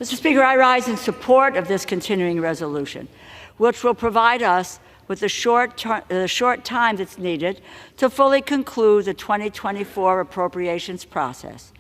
Mr. Speaker, I rise in support of this continuing resolution, which will provide us with the short time that's needed to fully conclude the 2024 appropriations process.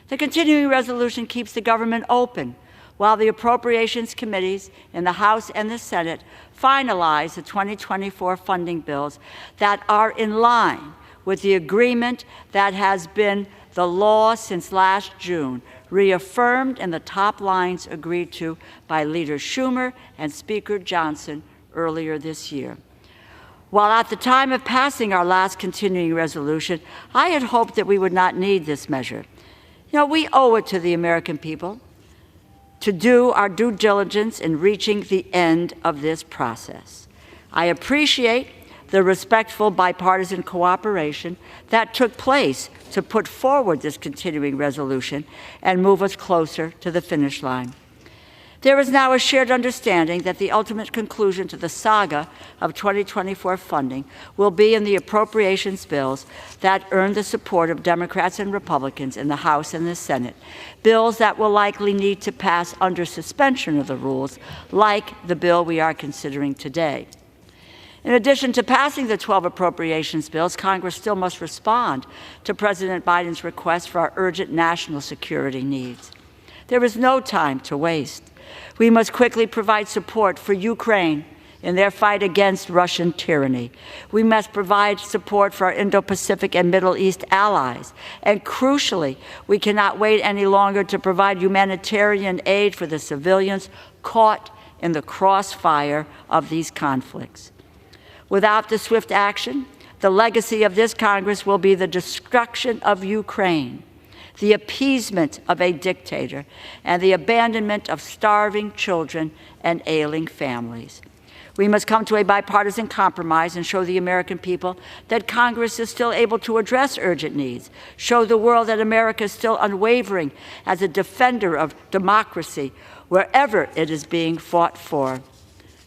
The continuing resolution keeps the government open while the appropriations committees in the House and the Senate finalize the 2024 funding bills that are in line with the agreement that has been the law since last June, reaffirmed in the top lines agreed to by Leader Schumer and Speaker Johnson earlier this year. While at the time of passing our last continuing resolution, I had hoped that we would not need this measure. We owe it to the American people to do our due diligence in reaching the end of this process. I appreciate the respectful bipartisan cooperation that took place to put forward this continuing resolution and move us closer to the finish line. There is now a shared understanding that the ultimate conclusion to the saga of 2024 funding will be in the appropriations bills that earn the support of Democrats and Republicans in the House and the Senate, bills that will likely need to pass under suspension of the rules, like the bill we are considering today. In addition to passing the 12 appropriations bills, Congress still must respond to President Biden's request for our urgent national security needs. There is no time to waste. We must quickly provide support for Ukraine in their fight against Russian tyranny. We must provide support for our Indo-Pacific and Middle East allies. And crucially, we cannot wait any longer to provide humanitarian aid for the civilians caught in the crossfire of these conflicts. Without the swift action, the legacy of this Congress will be the destruction of Ukraine, the appeasement of a dictator, and the abandonment of starving children and ailing families. We must come to a bipartisan compromise and show the American people that Congress is still able to address urgent needs, show the world that America is still unwavering as a defender of democracy wherever it is being fought for.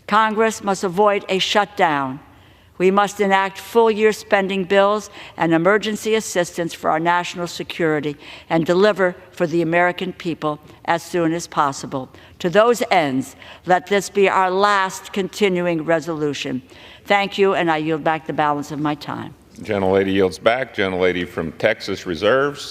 Congress must avoid a shutdown. We must enact full-year spending bills and emergency assistance for our national security and deliver for the American people as soon as possible. To those ends, let this be our last continuing resolution. Thank you, and I yield back the balance of my time. Gentlelady yields back. Gentlelady from Texas reserves.